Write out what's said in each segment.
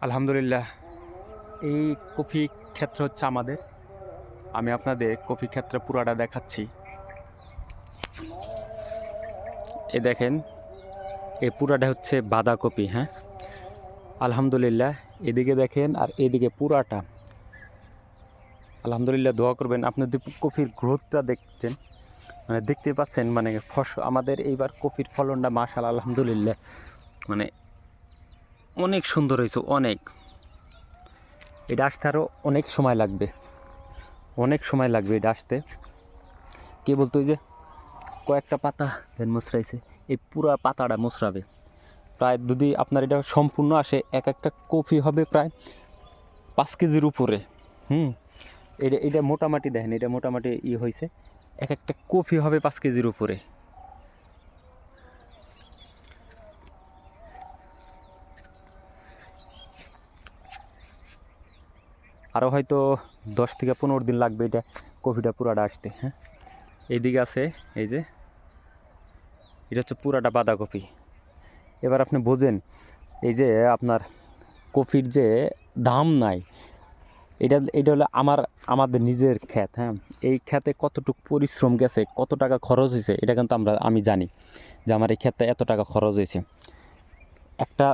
আলহামদুলিল্লাহ। এই কফি ক্ষেত্র হচ্ছে আমাদের। আমি আপনাদের কফি ক্ষেত্র পুরাটা দেখাচ্ছি। এ দেখেন, এই পুরাটা হচ্ছে বাঁধাকপি। হ্যাঁ, আলহামদুলিল্লাহ। এদিকে দেখেন আর এদিকে পুরাটা। আলহামদুলিল্লাহ, দোয়া করবেন। আপনি যদি কফির গ্রোথটা দেখতেন, মানে দেখতে পাচ্ছেন, মানে আমাদের এইবার কফির ফলনটা মাশাআল্লাহ আলহামদুলিল্লাহ মানে অনেক সুন্দর হয়েছে। অনেক, এটা আসতে আরও অনেক সময় লাগবে, এটা আসতে। কে বলতো ওই যে কয়েকটা পাতা দেন মুচড়াইছে, এই পুরা পাতাটা মুচড়াবে। প্রায় যদি আপনার এটা সম্পূর্ণ আসে, এক একটা কফি হবে প্রায় 5 কেজির উপরে। এটা মোটামুটি দেখেন, এটা মোটামুটি হয়েছে। এক একটা কফি হবে 5 কেজির উপরে। আরও হয়তো 10 থেকে 15 দিন লাগবে এটা কফিটা পুরাটা আসতে। হ্যাঁ, এইদিকে আছে, এই যে এটা হচ্ছে পুরাটা বাঁধাকপি। এবার আপনি বোঝেন, এই যে আপনার কফির যে দাম নাই, এটা হলো আমাদের নিজের ক্ষেত। হ্যাঁ, এই ক্ষেতে কতটুকু পরিশ্রম গেছে, কত টাকা খরচ হয়েছে, এটা কিন্তু আমি জানি যে আমার এই ক্ষেতে এত টাকা খরচ হয়েছে। একটা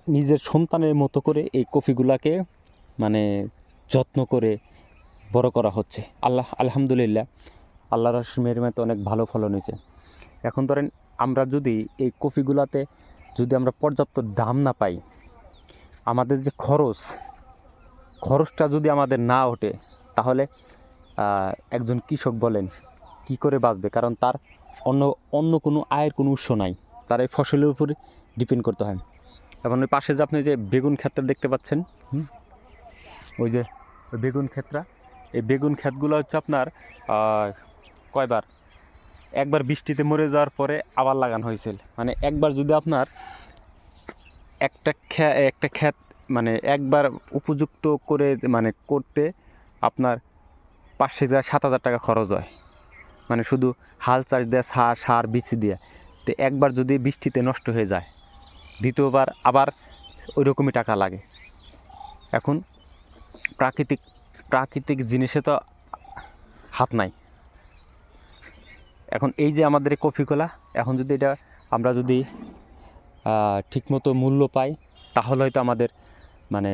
নিজের সন্তানের মতো করে এই কফিগুলাকে মানে যত্ন করে বড় করা হচ্ছে। আলহামদুলিল্লাহ, আল্লাহর মেহরবানিতে অনেক ভালো ফলন হয়েছে। এখন ধরেন, আমরা যদি এই কফিগুলাতে যদি আমরা পর্যাপ্ত দাম না পাই, আমাদের যে খরচটা যদি আমাদের না ওঠে, তাহলে একজন কৃষক বলেন কি করে বাঁচবে? কারণ তার অন্য কোনো আয়ের কোনো উৎস নাই, তার এই ফসলের উপরে ডিপেন্ড করতে হয়। এখন ওই পাশে যে আপনি যে বেগুন ক্ষেতটা দেখতে পাচ্ছেন, ওই যে বেগুন ক্ষেতটা, এই বেগুন ক্ষেতগুলো হচ্ছে আপনার কয়বার, একবার বৃষ্টিতে মরে যাওয়ার পরে আবার লাগানো হয়েছিল। মানে একবার যদি আপনার একটা ক্ষেত মানে একবার উপযুক্ত করে মানে করতে আপনার 5 থেকে 7,000 টাকা খরচ হয়, মানে শুধু হাল চাষ দেওয়া, সার বিচি দিয়ে। তো একবার যদি বৃষ্টিতে নষ্ট হয়ে যায়, দ্বিতীয়বার আবার ওই রকমই টাকা লাগে। এখন প্রাকৃতিক জিনিসে তো হাত নাই। এখন এই যে আমাদের এই কফিগুলা, এখন যদি এটা আমরা যদি ঠিকমতো মূল্য পাই, তাহলে হয়তো আমাদের মানে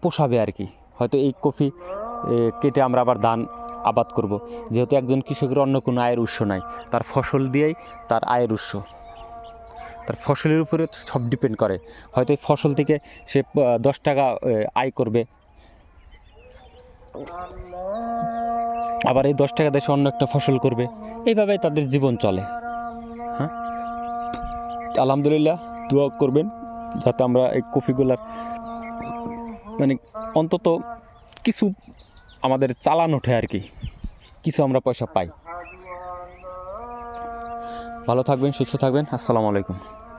পোষাবে আর কি। হয়তো এই কফি কেটে আমরা আবার ধান আবাদ করব, যেহেতু একজন কৃষকের অন্য কোনো আয়ের উৎস নাই, তার ফসল দিয়েই তার আয়ের উৎস। তার ফসলের উপরে সব ডিপেন্ড করে। হয়তো এই ফসল থেকে সে 10 টাকা আয় করবে, আবার এই 10 টাকা দিয়ে সে অন্য একটা ফসল করবে, এইভাবে তাদের জীবন চলে। হ্যাঁ, আলহামদুলিল্লাহ, দোয়া করবেন যাতে আমরা এই কফিগুলার মানে অন্তত কিছু আমাদের চালান ওঠে আর কি, কিছু আমরা পয়সা পাই। ভালো থাকবেন, সুস্থ থাকবেন। আসসালামু আলাইকুম।